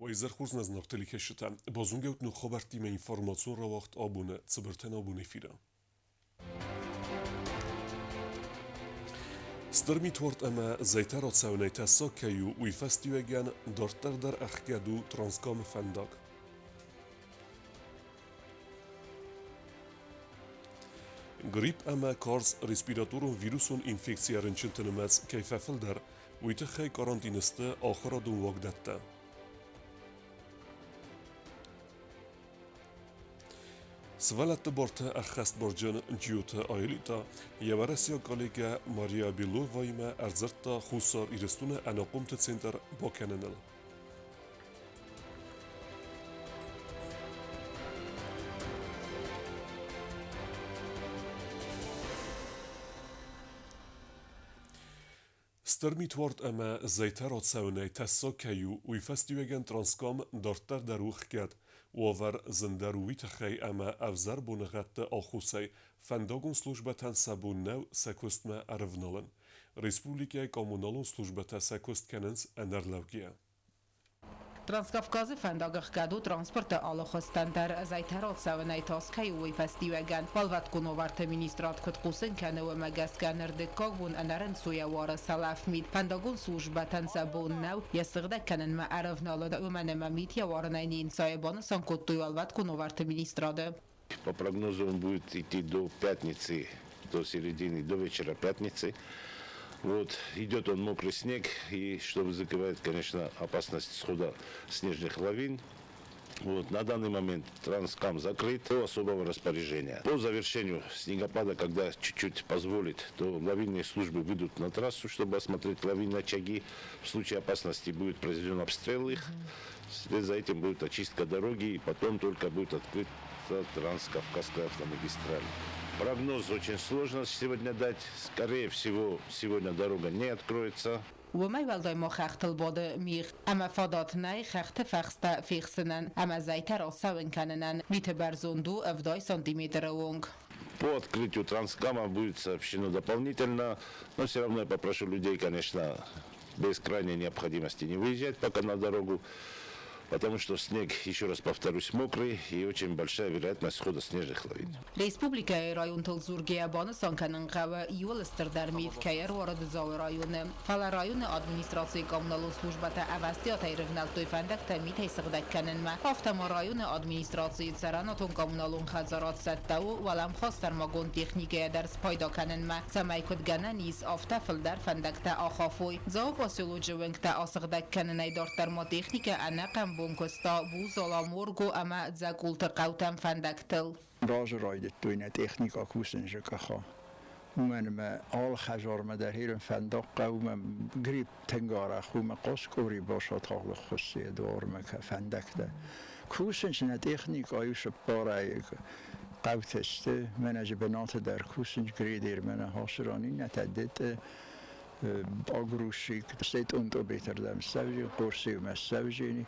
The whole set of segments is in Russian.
ویزرخورز نزناختلی کشتن بازونگوت نو خبرتی من اینفورماسیون را وقت آبونه صبرتن آبونه فیرا سترمیت ورد اما زیتارات سونیتا ساکیو ویفستیوگن دارتر در اخگدو ترانسکام فنداق گریپ اما کارز ریسپیراتورون ویروسون انفکسیارن چنتنمز کیفافل در ویتخی کارانتینسته آخر دون وقدتا سوالت بورتا اخست برجن جیوتا آیلیتا یوارسیا کالیگا ماریا بیلو وایما ارزرتا خوصار ایرستون اناقومت سنتر باکننل سترمیت ورد اما زیتارات سونی تسا کیو ویفستیوگن ترانسکام دارتر دروخ کد وآور زندروی تخی اما افزر بونغت آخوسی فنداغون سلوجبتن سبون نو سکوست ما ارفنالن ریسپوبلیکای کامونالون سلوجبتا سکوست کننس انرلوگیا Transkavkazı fəndaqıq qədu transporta alıxıstan dar zaytarat savunay taskay uy festivagan balvat kunovarta ministrat kutqusin kanu magaskanır dikkaqbun anaran suya wara salafmid fəndagun slujbatan sabun naw yasıqda kanan ma arafnalada umanama mitya waranayni insayban sankuttu alvat kunovarta ministrada. По прогнозу он будет идти до пятницы, до середины, до вечера пятницы. Вот, идет он мокрый снег, и что вызывает, конечно, опасность схода снежных лавин. Вот, на данный момент Транскам закрыт до особого распоряжения. По завершению снегопада, когда чуть-чуть позволит, то лавинные службы выйдут на трассу, чтобы осмотреть лавинные очаги. В случае опасности будет произведен обстрел их. Вслед за этим будет очистка дороги, и потом только будет открыта Транскавказская автомагистраль. Прогноз очень сложно сегодня дать. Скорее всего, сегодня дорога не откроется. وما والدای ما خختل باده میخ اما فادات نای خخت فخسته فیخسنن اما زیتر آساون کننن ویت برزوندو افدای سانتیمتر ونگ. По открытию Транскама будет сообщено дополнительно, но все равно я попрошу людей, конечно, без крайней необходимости не выезжать пока на дорогу, потому что снег, еще раз повторюсь, мокрый и очень большая вероятность схода снежных лавин. Республика район Тылзургия бонусан канынқавы юлыстыр дәрмейт кәйер орады зауы районы. Фала районы администрации коммуналу службата авастият айрывнал тойфандак тәмит айсығдак кәнінмә. Автама районы администрации царанатон коммуналун хазарат сәттәу валам хастармагон техникая дәрс пайда кәнінмә. Сәмәй көтгәнә низ автафыл дәр фәндәкті ахафуй. Зау посылу жывыңкті асығдак кәнін айдартарма техника әнәқәм بونکستا بوز آلامورگو اما زگولت قوتم فندکتل. راز راید توی تکنیکا کوسن جکخا. من ما آل خجار ما در هیرم فندق قوم گریب تنگاره خوم قص کوری باشد حال خصی دور ما که فندک ده. کوسن چنه تکنیکایش برای قوت است. من از بنات در کوسن گریدیر من حاصرانی نتدید آگروشی که سیت اون تو بهتر دم سوژی قرصی و مسوژی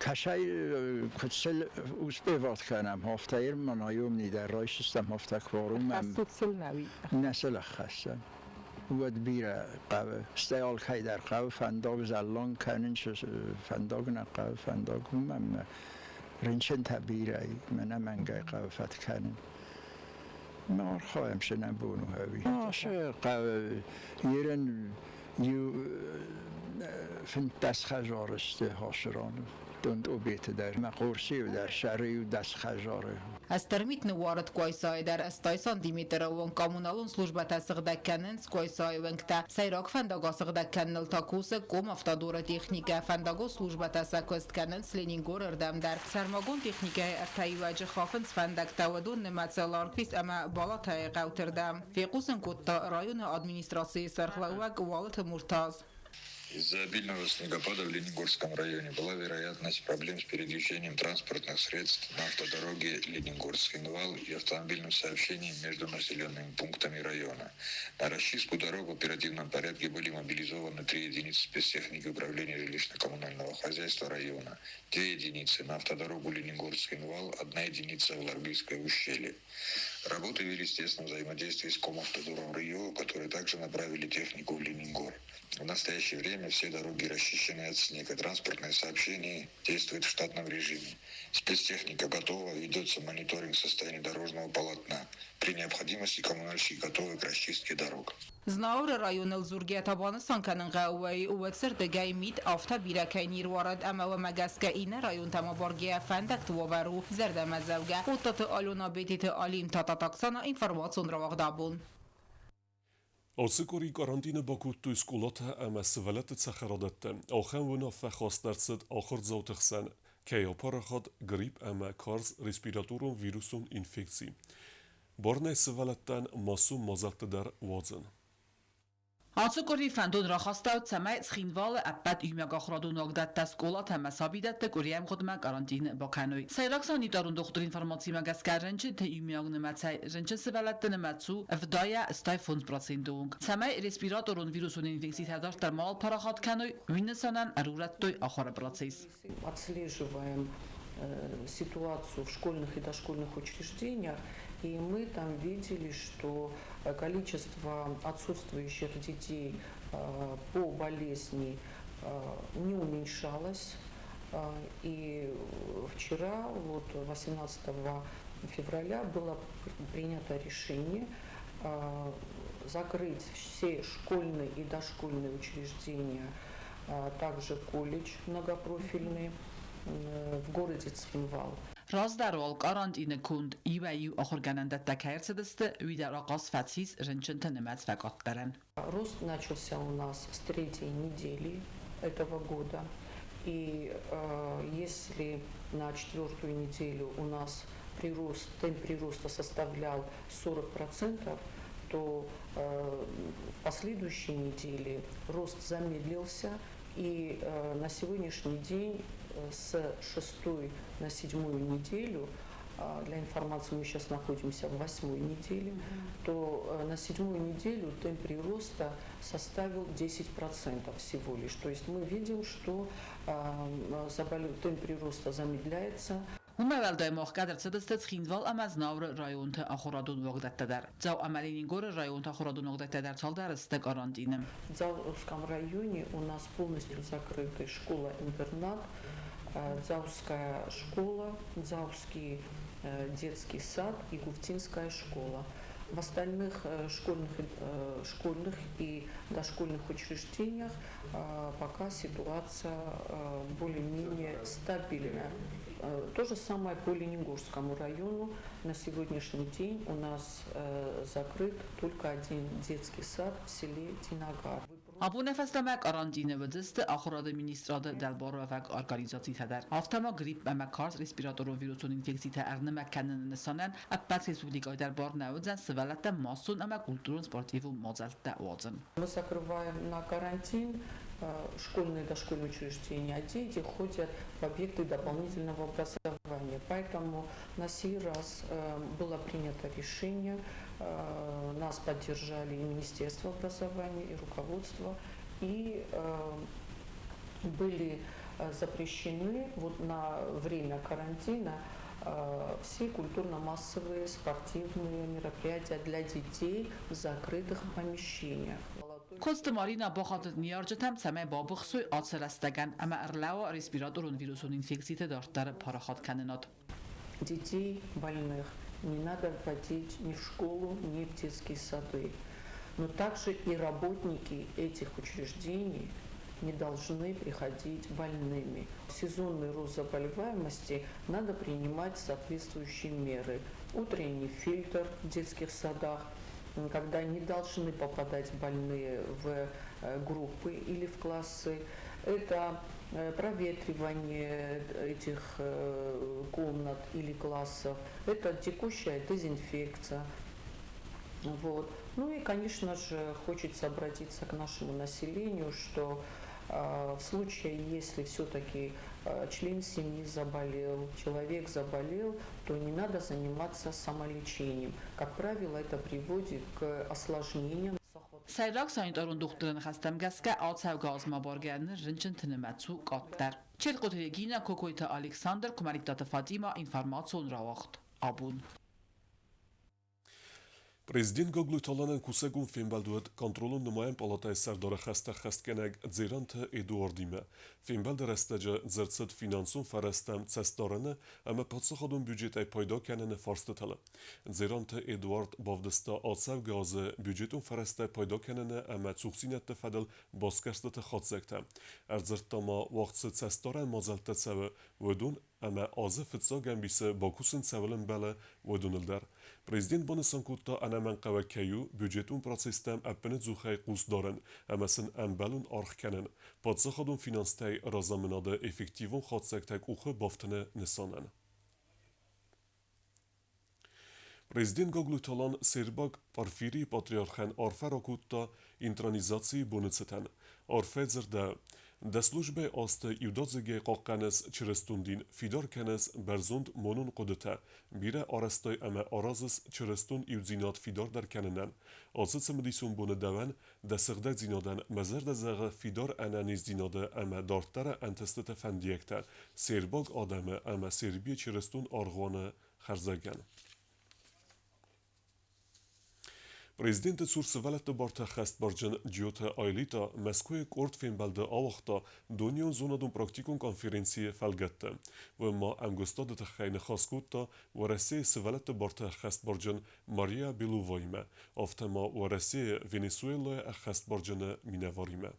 کشای کتسل اوسپیوات کنم هفته ایر من آیوم نیده رایشستم هفته کارم من نسل خستم ود بیره قوه استیال خی در قوه فنداغ زلان کنن فنداغ نقوه فنداغ من رنچن تبیره من منگه قوه فت کنن ما خواهم شنم بونو هاوی آشه قوه یرن یو فن دست خجارسته هاشرانو دند او بیت در مقورسی و در شهری و دست خجاره از ترمیت نوارد کویسای در استای سانتیمتر وان کامونالون سلوجبت سغدکنن کویسای ونکتا سیراک فنداغا سغدکنل تاکوس کوم افتادور تکنیکا فنداغو سلوجبت سکوستکنن سلینینگور اردم در سرماگون تکنیکا ارتای واجه خافنس فنداکتا و دون نمتسالارکویس اما بالاتای قوتردم فیقوسن کتا رایون ادمینستراسی سرخلوک والت مرتاز. Из-за обильного снегопада в Лениногорском районе была вероятность проблем с передвижением транспортных средств на автодороге Лениногорский Нвал и автомобильным сообщением между населенными пунктами района. На расчистку дорог в оперативном порядке были мобилизованы 3 единицы спецтехники управления жилищно-коммунального хозяйства района, 2 единицы на автодорогу Лениногорский Нвал, 1 единица в Ларгийское ущелье. Работы велись в тесном взаимодействии с Комавтодором Рио, которые также направили технику в Ленингор. В настоящее время все дороги расчищены от снега. Транспортное сообщение действует в штатном режиме. Спецтехника готова, ведется мониторинг состояния дорожного полотна. При необходимости коммунальщики готовы к расчистке дорог. Znaur rayonel zurgiyatաբանը սանքանն գաուեի ուեցր դգայ միտ ավտա բիրակային իր վարդ ամավը մագասկա ինը ռայոն տամաբորգեա ֆանդակտ վովարու զերդամազավգա ուտտը ալունա բետիթը ալիմ տատատակսանա ինվորմացիոն ռավաղդաբուն Olsikori karantina bakuttu skolata ama svelete tsacharadette. Ochen wuna fechostartset achor zautigsen. Kaya parachad griep ama kars respiratorum virusun infektie. Borne sveletten masum mazatte der wazen. Ացուկորի ֆանդոն ռախաստաու ցամայ սխինվալը ապատ իմյագախրադուն ոգդատտաս կոլատ համասաբիդատը կորիամ խոդմա կարանտին բոքանոյ։ Սայրաքսան իտարուն դոկտոր ինվորմացիի մագասկարենջի թե իմյագ նմացայ ռենջը սվալատը նմացու վդայա ստայ ֆոնց պրոցենտունգ։ Ցամայ ռեսպիրատորուն վիրուսուն ինֆեկցիի հադար термал парахатканой винесанан арураттой ахора процесс. Отслеживаем ситуацию в школьных и дошкольных учреждениях, и мы там видели, что количество отсутствующих детей по болезни не уменьшалось. И вчера, 18 февраля, было принято решение закрыть все школьные и дошкольные учреждения, также колледж многопрофильный в городе Цхинвал. Раздарол карантина кунд иваю охорганандатта кайрцедесте уидаракас фатсис ренчента немец вакаттарен. Рост начался у нас с 3-й недели этого года. И если на 4-ю неделю у нас темп прироста составлял 40%, то в последующей неделе рост замедлился. И на сегодняшний день с 6-й на 7-ю неделю, для информации мы сейчас находимся в 8-й неделе, то на 7-ю неделю темп прироста составил 10% всего лишь. То есть мы видим, что темп прироста замедляется. Умевелдای مخکدر صدست خیندوال ام از ناور رایونت آخورادون وقت در زاو عملین گور رایونت آخورادون وقت در سال در است карантином. В Дзауском районе у нас полностью закрыты школа-интернат, Дзауская школа, Дзауский детский сад и Гуфтинская школа. В остальных школьных и дошкольных учреждениях пока ситуация более-менее стабильная. То же самое по Ленингорскому району. На сегодняшний день у нас закрыт только один детский сад в селе Динагар. Абу нефестаме карантینه ودست آخراد مینیستراد دربار و فق ارگانیزاسی تدر. هفتما گریپ و مکارز رسپیراتور و ویروسون انفکسی ترنم مکنن نسانن اپت республикой دربار نودزن سوالت ماسون اما کلتورن سپورتیو و مازلت وازن. Мы закрываем на карантин школьные и дошкольные учреждения, а дети ходят в объекты дополнительного образования. Поэтому на сей раз было принято решение, нас поддержали и Министерство образования, и руководство, и были запрещены на время карантина все культурно-массовые спортивные мероприятия для детей в закрытых помещениях. Костомарина бахат نیارجتم سمه بابخسوی آتسرستگن اما ارلاو респираторун вирусун инфекциите дартар парахат каненат. Детей больных не надо вводить ни в школу, ни в детские сады. Но также и работники этих учреждений не должны приходить больными. В сезонный рост заболеваемости надо принимать соответствующие меры. Утренний фильтр в детских садах, когда не должны попадать больные в группы или в классы. Это проветривание этих комнат или классов, это текущая дезинфекция. Вот. Ну и, конечно же, хочется обратиться к нашему населению, что в случае, если все-таки член семьи заболел, человек заболел, то не надо заниматься самолечением. Как правило, это приводит к осложнениям. Сайрак санитарун докторын хастам гаска ацав газма баргерны ринчин тинемацу каттар. Чел котелегина кокойта Александр Кумариктата Фатима информацион равахт. Абун. Президент Գոգլու Թոլանեն կուսեգուն ֆինբալդուդ կոնտրոլուն նմայեն պալատայ սարդորը խաստա խաստկենեգ ձիրանթը Էդուարդիմը։ Ֆինբալդը ռեստեջը ձրցդ ֆինանսուն ֆարաստամ ցեստորանը ամը պացոխոդուն բյուջետայ պոյդոքյանենը ֆարստտալը։ Ձիրանթը Էդուարդ բովդստա ոցավ գազը բյուջետուն ֆարաստայ պոյդոքյանենը ամը ծուխսինյատ տֆադել բոսկարստը խոցեկտա։ Արձրտամա վաղցը ցեստորան մոզալտացավը վդուն ամը ազը ֆծոգան բիսը բոքուսն ցավելն բալը վդունելդար։ Президент Бонасанкутта անաման կավակայու բյուջետուն պրոցեստամ ապնը զուխայ կուսդորեն, ամասն անբալուն արխկանեն, պատսախադուն ֆինանստայ ռազամնադը էֆեկտիվուն խոցակտակ ուխը բովտնը նսանան։ Президент Գոգլու Թոլան Սերբակ Պարֆիրի Պատրիարխան Արֆարոկուտտա ինտրանիզացիի բունեցտան, Արֆեձրդա До службы осты юдозыге қоққаныз чырыстундин фидор кәніз бәрзунд монун қудыта, бире арастой әмә аразыз чырыстун юдзинат фидор дар кәнінен. Азы цымдисун буны дәвән, дәсігдәк зинадан мәзірді зәғы фидор әнәниз зинады әмә дартары әнтістіті фәндиектәр, сербак адамы әмә сербия чырыстун арғаны xərzəgən. Президент Сурсывалетті барта xəst barcın Ciyota Aylita Məskoya Kort Fenbalda avaqda Duniyon zonadun praktikun konferensiye fəlgətdə və ma əmgöstadı təxəyini xaskutda və Rəsiyə Sıvaletті barta xəst barcın Maria Beluvayimə, aftəma və Rəsiyə Venezuelaya xəst barcını minəvarimə.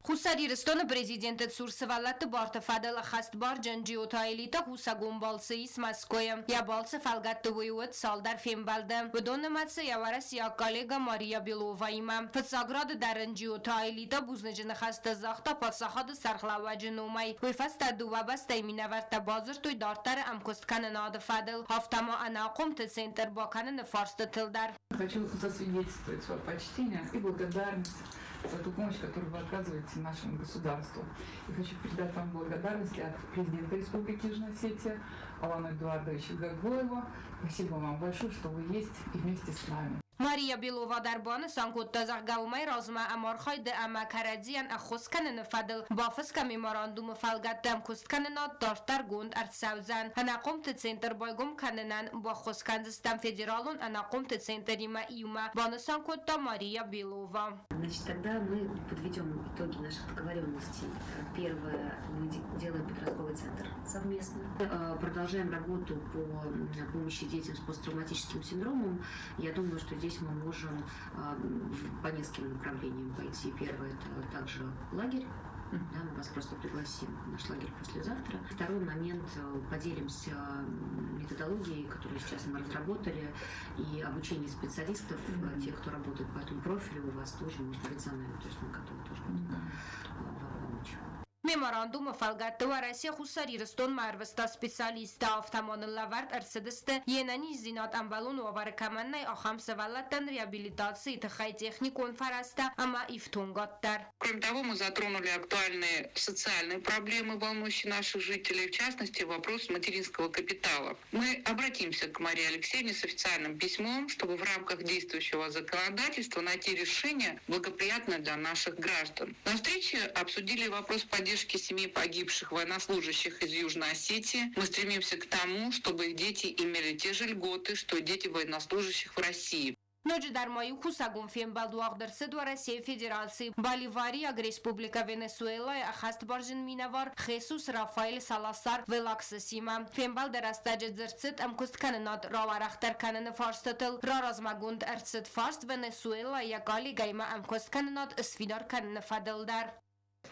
Хусарирстон президенты Цурсывалатты барты фадала хастбар джанджиота элита хусагун балсы из Москвы. Я балсы фалгатты выйует салдар фембалды. Выдонныматсы я варасия коллега Мария Белова има. Фацаграды даранджиота элита бузнажины хаста захта подсахады сархлава джинумай. Выфаста дувабаста имена варта базыр той дартары амкостканы нады фадыл. Хафтама анакомты центр баканы фарсты тылдар. Хочу засвидетельствовать свое почтение и благодарность за ту помощь, которую вы оказываете нашему государству. И хочу передать вам благодарность от президента Республики Южная Осетия Алана Эдуардовича Гагоева. Спасибо вам большое, что вы есть и вместе с нами. Мария Белова дарбаны санкутта заггаумай разма амархайды ама карадзиян ахосканын фадыл бафыска меморандумы фалгаттам кустканына дартар гунд артсаузан. Анакомты центр байгум канынан бахосканзыстан федералун анакомты центрима иума. Баны санкутта Мария Белова. Значит, тогда мы подведем итоги наших договоренностей. Первое, мы делаем подростковый центр совместно. Продолжаем работу по помощи детям с посттравматическим синдромом. Я думаю, что здесь мы можем по нескольким направлениям пойти. Первое – это также лагерь. Да, мы вас просто пригласим в наш лагерь послезавтра. Второй момент – поделимся методологией, которую сейчас мы разработали, и обучение специалистов, тех, кто работает по этому профилю, у вас тоже может быть за нами. То есть мы готовы тоже вам помочь. Меморандум фалгатты ва Россия хусарирстон марвеста специалиста автомонын лавард арсыдысты енани зинат амбалун овар каманнай ахам савалаттан реабилитации тахай техникон фараста ама ифтунгаттар. Кроме того, мы затронули актуальные социальные проблемы, волнующие наших жителей, в частности, вопрос материнского капитала. Мы обратимся к Марии Алексеевне с официальным письмом, чтобы в рамках действующего законодательства найти решение, благоприятное для наших граждан. На встрече обсудили вопрос поддержки семей погибших военнослужащих из Южной Осетии. Мы стремимся к тому, чтобы их дети имели те же льготы, что и дети военнослужащих в России. Ночь дармаю хусагун фембалду агдерсы до России Федерации Боливария Республика Венесуэла ахаст баржин минавар Хесус Рафаэль Саласар Велаксисима фембал дерастаджет зерцит амкустканы над раварахтар кананы фарстатыл раразмагунд эрцит фарст Венесуэла якали гайма амкустканы над сфидар кананы фадылдар.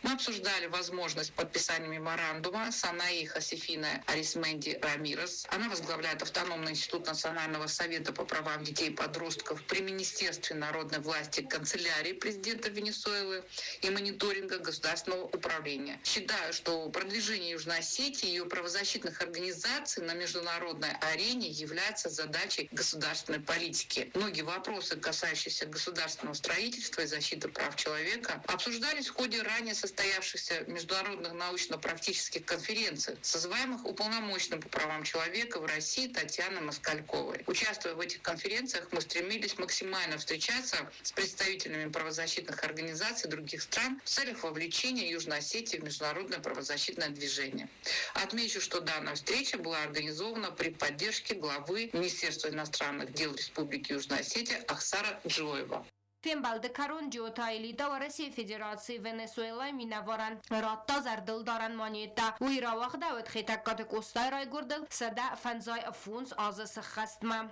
Мы обсуждали возможность подписания меморандума с Анаи Хасифиной Арисменди Рамирес. Она возглавляет Автономный институт Национального совета по правам детей и подростков при Министерстве народной власти канцелярии президента Венесуэлы и мониторинга государственного управления. Считаю, что продвижение Южной Осетии и ее правозащитных организаций на международной арене является задачей государственной политики. Многие вопросы, касающиеся государственного строительства и защиты прав человека, обсуждались в ходе ранее состоявшихся международных научно-практических конференциях, созываемых уполномоченным по правам человека в России Татьяной Москальковой. Участвуя в этих конференциях, мы стремились максимально встречаться с представителями правозащитных организаций других стран в целях вовлечения Южной Осетии в международное правозащитное движение. Отмечу, что данная встреча была организована при поддержке главы Министерства иностранных дел Республики Южная Осетия Ахсара Джоева. فیمبالده کرون جیوتایلیتا و رسی فدراسیون ونزوئلا مینوارن راتا زردل دارن مانیتا و ایرا وقت داود خیتکات کوستای رای گردل صدا فنزای افونس آزس خستمم.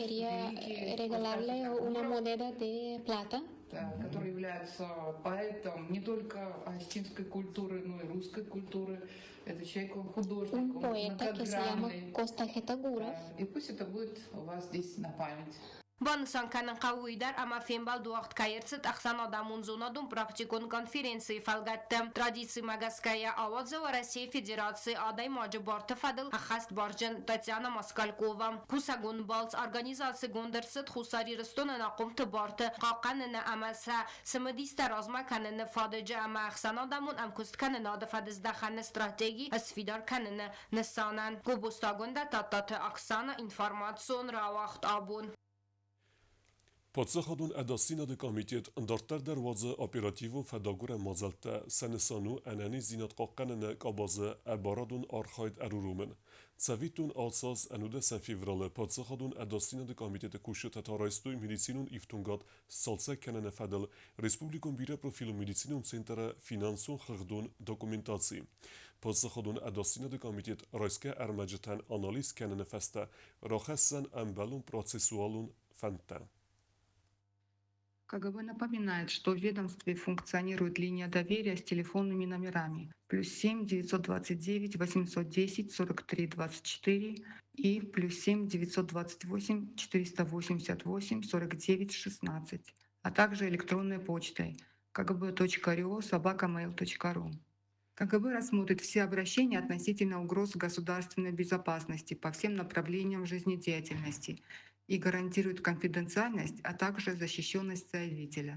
Quería regalarle una moneda de plata. Который является поэтом не только осетинской культуры, но и русской культуры. Это человек, он художник, Un poeta que se llama Costa Getagura. И пусть это будет у вас здесь на память. بانسان کنن قوی در اما فیمبال دو وقت کایرست اخسان آدمون زونادون پراکتیکون کنفرانسی فلگتم ترادیسی مگسکaya آواز و رسی فدراسی آدای ماجه بارت فدل اخست بارجن تاتیانا ماسکالکووا کوسگون بالز ارگانیزاسی گوندرست خوساری رستون ناقم تبارت قاقن نه امسا سمدیست رازما کنن فادجه اما اخسان آدمون ام کست کنن آد فدز دخن استراتژی اسفیدار کنن نسانن گوبوستاگونده تاتات اکسانا انفارماسیون را وقت آبون Podzachodun edasina de komitet dortar derwaze operativun fedagura mazalta senesanu enani zinat qaqqanene qabaze ebaradun arxayd erurumen. Tsavitun alsas enude sen fevrale podzachodun edasina de komitet kuşut taraystuy medicinun iftungat salsa kenene fedel Respublikun bire profilu medicinun centre finansun xırdun dokumentasi. Podzachodun edasina de komitet rayske ermecetan analiz kenene feste raxessen embelun procesualun fente. КГБ напоминает, что в ведомстве функционирует линия доверия с телефонными номерами +7 929 810 43 24 и +7 928 488 49 16, а также электронной почтой kgb.rio@mail.ru. КГБ рассмотрит все обращения относительно угроз государственной безопасности по всем направлениям жизнедеятельности и гарантирует конфиденциальность, а также защищенность заявителя.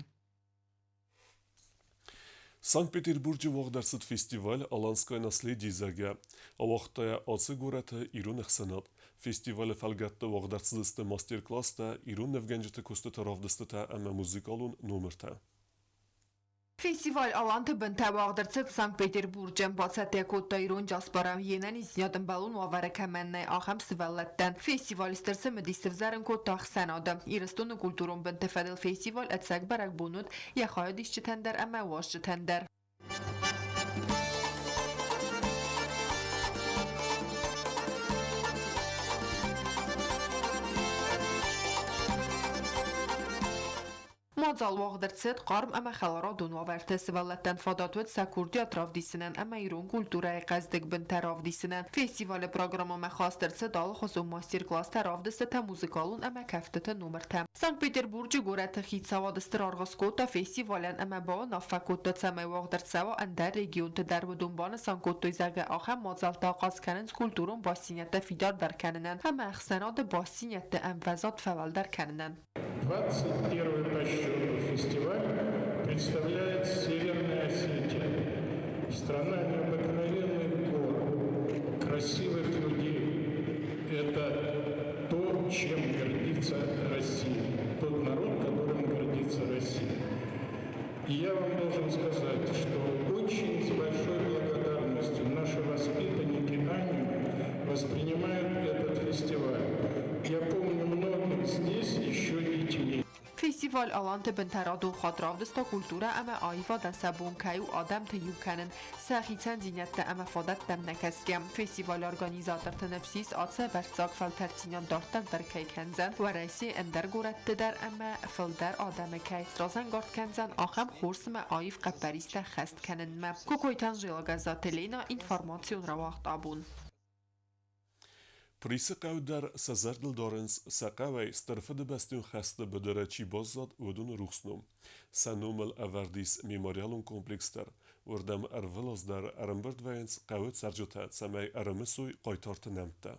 Санкт-Петербурге вағдарсыд фестиваль «Аланское наследие зага». Авақтая асы гораты Ирун Эхсанат. Фестиваль фалгатты вағдарсыдысты мастер-класста Ирун Невгенжеті көсті таравдыстыта әмі музыкалун номерта. Festival alantı binte bağdırtık Sankt-Peterburg'ın Batsatya İrun Jasparam yenen izniyadın balun vavara kemenne aham sivalletten. Festival istirse müdistivzarın kottağ senadı. İristonu kulturun binte fedil festival etsek barak bunut ya xayad işçi tender ama vaşçı tender. Madzal vağdırtsıd qarm ama xalara dunvaverti sivalletten fadatvet sakurdi atravdisinen ama İrun kulturaya qazdik bin taravdisinen. Festival programı məxastırsı dal xosum masterclass taravdısı ta muzikalun ama kaftıtı numarta. Sankt-Peterburg'u gorati xitsavadısdır arğaskota festivalen ama ba nafakota tsamay vağdırtsava andar regionte darvudunbanı sankotoy zaga axam madzal taqaz kanın kulturun basiniyette fidar darkaninen ama axsanad basiniyette envazat faval darkaninen. 21-й по счету фестиваль представляет Северная Осетия. Страна необыкновенных гор, красивых людей. Это то, чем гордится Россия. Тот народ, которым гордится Россия. И я вам должен сказать, что очень с большой благодарностью наши воспитанники аниме воспринимают этот фестиваль. Я помню многих здесь еще детьми. Festival alantı bintaradun xatravdista kultura ama ayva dan sabun kayu adam te yukanin saxitan zinette ama fadat dem nekeskem. Festival organizator tenefsis atsa bertzak faltertinan dartar dar kay kenzen و رئیسی اندر گورت در اما فلدر آدم که رازن گارد کنزن آخم خورس ما آیف قبریست خست کنن ما کوکویتان جیلگازات لینا اینفارماسیون را وقت آبون. Prisaqaw dar sazardil dorens saqaway starfad bastun xasta bedara chi bozzad udun ruxnum. Sanumel avardis memorialun komplekstar. Wordam arvelos dar arambardvayens qawet sarjotat samay aramisuy qaytartı namta.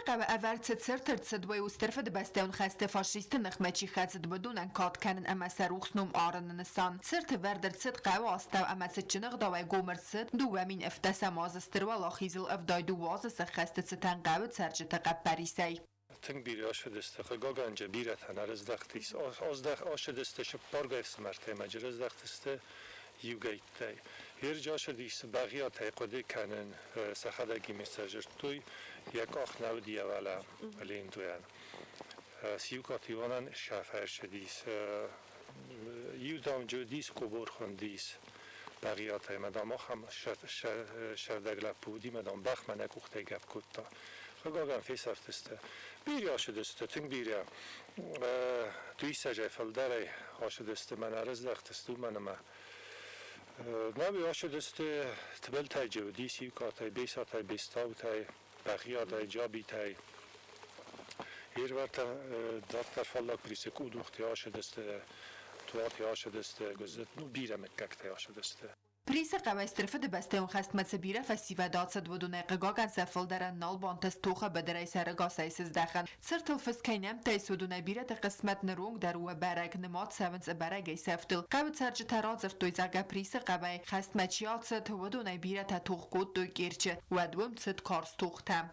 قبل أول تسرتر تصدوي وسترفة دبستون خسته فاشيست نخمتشي خزد بدون أن كات كانن أما سروخ نوم آرن نسان سرت وردر تصد قوى أستو أما تجنغ داوي قومر تصد دو من افتس مازستر ولا خيزل أفداي دو وازس خسته ستن قوى تسرجت قبريسي تنگ بیری آشدسته خدا گنجه بیرت هنر از دختیس آشدسته شپارگای سمرته مجر از دختسته یوگیته هر جا شدیس باقیات قدی کنن سخدگی مساجر توی یک آخ نودی اولا لین دویان سیوکاتیوانن شفر شدیس یو دام جودیس قبور خوندیس باقیات مدام هم شردگل پودی مدام بخ من اکوخته گپ کتا خدا فیس افتسته بیری آشدسته تنگ بیری توی سجای فلدره آشدسته من عرض دختستو منم نبی آشدسته تبل تای جودی سیوکاتای بیسا تای بیستاو تای بقیه تای جابی تای هر وقت دکتر فلاک پریسه کود وقتی آشدسته توارتی آشدسته گذت نو بیرم اککتی آشدسته پریس قوی استرفه دبستون خست متسبیره فسیوه دادسد و دونه قگاگن سفل درن نال بانتس توخه بدره سرگا سایسز دخن سرتل فس کینم تایس و دونه بیره قسمت نرونگ در و برگ نمات سونس برگی سفتل قوی سرج ترازر توی زگه پریس قوی خست مچیات سد و دونه بیره تا توخ گود دو گیرچه و دوم سد کارس توختم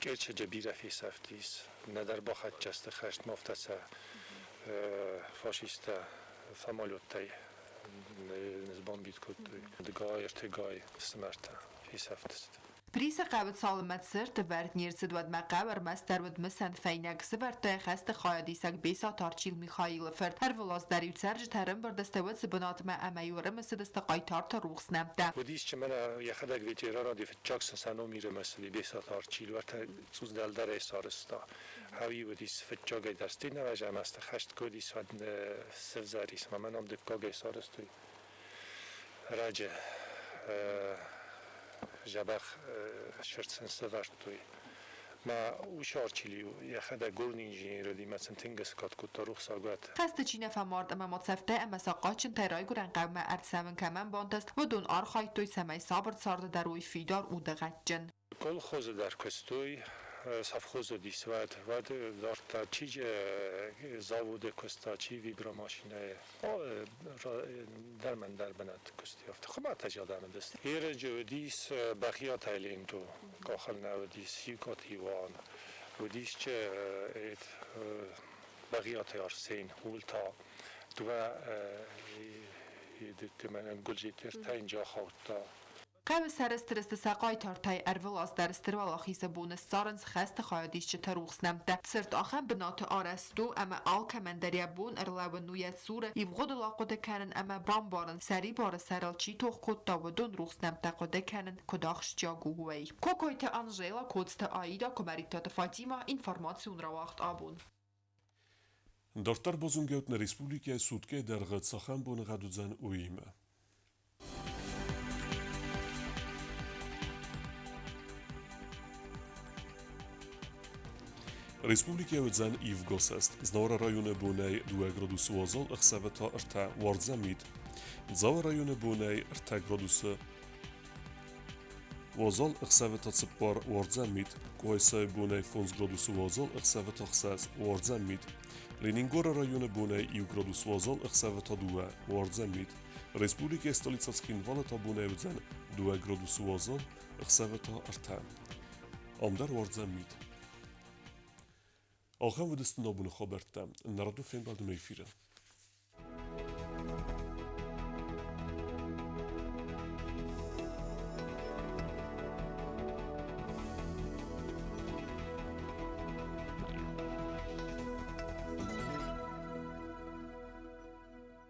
گیرچه جبیره فی سفتیس ندر باخت جست خشت مفتسه فاشیسته فمالوتی نزبان بیت کد دگای ارتگای سمرته فی سفتست پریس قوت سالمت سرت ورد نیرسد ود مقابر مستر ود مسند فینک سورت خست خایدیسک بیسا تارچیل میخایل فرد هر ولاس دریو سرج ترم بردسته ود سبنات ما امیوره مسد استقای تارت روخس نبده ودیس چه من یخدک ویتیران دی فجاکسن سنو میره مسلی بیسا تارچیل ورت سوز دل در ایسارستا هاوی ودیس فجاگای دستی نوجه مست خشت کودیس ود سفزاریس ما منام دکاگای سارستوی راجه جبخ شرطن سوارت توی ما وشارچیلیو یا خدا گورنی انجینیر دی مثلا تنگس کات کوتا روح ساگات خسته چینه فمارد اما متصفته اما ساقاچن تیرای گورن قوم ارتسمن کمن باندست و دون آرخای توی سمی صابر سارده در روی فیدار او دغجن کل خوز در کستوی صف خوز دیسواد و دارتا چیج زاوود کستا چی ویبرا ماشینه در من در بند کستی افت خب ما تجادم دست هیر جودیس بخیا تایلین تو کاخل نودیس یوکاتی وان ودیس چه بخیا تیارسین هولتا دو من گلجیتر تا اینجا خوتا قوی سرسترست ساقای تارتای ارول از در استروالا خیسه بونس سارنس خست خایدیش چه تروخس نمده سرت آخم بنات آرستو اما آل کمندریا بون ارلاو نویت سوره ایوغد لاقوده کنن اما بام بارن سری بار سرالچی توخ کد تا و دون روخس نمده قوده کنن کداخش جاگوهوی کوکویت انجیلا کودست آیدا کمریتات فاطیما اینفارماسیون را وقت آبون دارتر بازونگوت نه ریسپولیکای سودکه در غد ساخن بون غدوزن اویمه Республика Удзан Ивгосест, знора районе Буней 2 градуса Уазол, Ахсавета Рта Вардзамид, Дзава районе Буней Рта градуса Уазол, Ахсавета Цеппар Вардзамид, Куайсай Буней Фонс градуса Уазол, Ахсавета Хсас Вардзамид, Ленингора районе Буней Ив градуса Уазол, Ахсавета 2 Вардзамид, Республика столица Цхинвалета Буней Удзан 2 градуса Уазол, Ахсавета Рта Амдар Вардзамид. آخر ودست نابون خبرتم نردو فین بعد میفیره